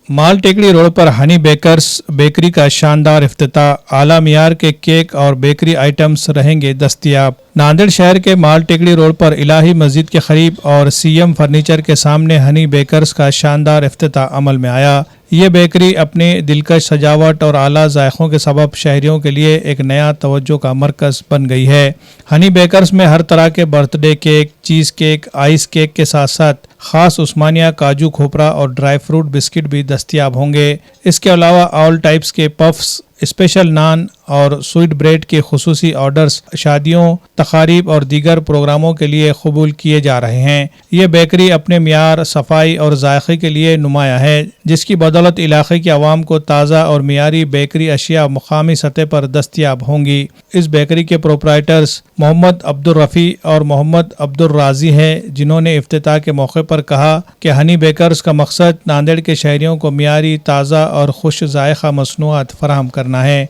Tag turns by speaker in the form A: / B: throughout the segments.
A: माल टेकड़ी रोड पर Honey bakers bakery का शानदार इफ्तिताह। आला मियार के केक और बेकरी आइटम्स रहेंगे दस्तयाब। नांदेड़ शहर के माल टेकड़ी रोड पर इलाही मस्जिद के करीब और सीएम फर्नीचर के सामने हनी बेकर्स का शानदार इफ्तिताह अमल में आया। ये बेकरी अपनी दिलकश सजावट और आला जायकों के सबब शहरियों के लिए एक नया तवज्जो का मरकज बन गई है। हनी बेकर्स में हर तरह के birthday cake, cheese cake, ice cake के साथ साथ खास उस्मानिया काजू खोपरा और ड्राई फ्रूट बिस्किट भी दस्तयाब होंगे। इसके अलावा ऑल टाइप्स के पफ्स, स्पेशल नान और स्वीट ब्रेड के खुसूसी ऑर्डर्स शादियों, तकारीब और दीगर प्रोग्रामों के लिए कबूल किए जा रहे हैं। ये बेकरी अपने मियार, सफाई और जायके के लिए नुमाया है, जिसकी बदौलत इलाके की आवाम को ताज़ा और मियारी बेकरी अशिया मुकामी सतह पर दस्तयाब होंगी। इस बेकरी के प्रोप्राइटर्स मोहम्मद अब्दुल रफ़ी और मोहम्मद अब्दुल राजी हैं, जिन्होंने इफ्तिताह के मौके पर कहा कि हनी बेकर्स का मकसद नांदेड़ के शहरियों को मियारी, ताज़ा और खुश जायका मसनूआत फराहम करना है।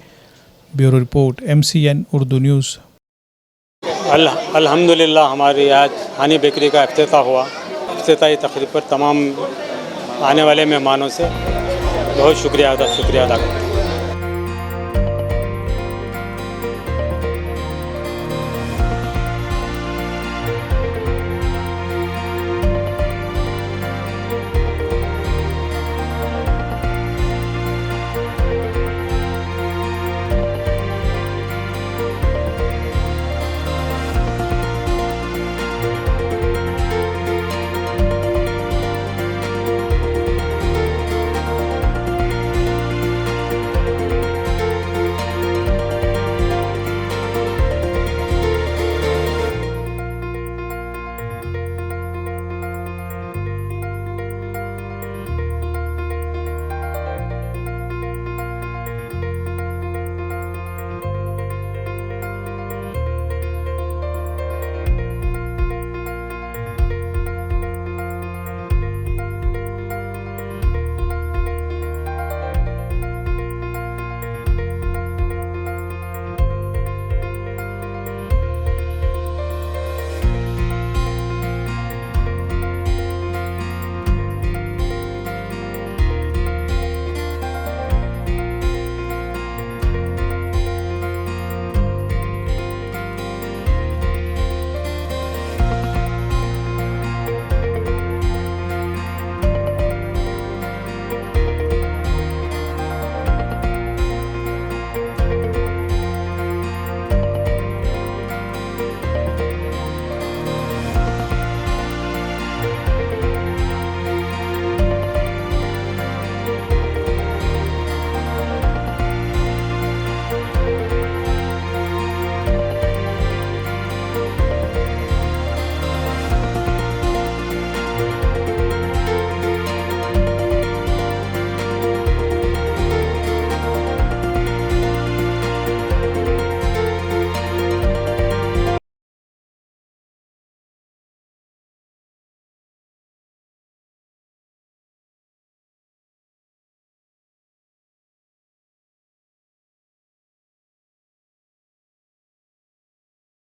A: Bureau report, MCN Urdu news.
B: अल्हम्दुलिल्लाह हमारी आज हनी बेकरी का इफ्तिताह हुआ। इफ्तिताही तकरीब पर तमाम आने वाले मेहमानों से बहुत शुक्रिया अदा करता हूँ।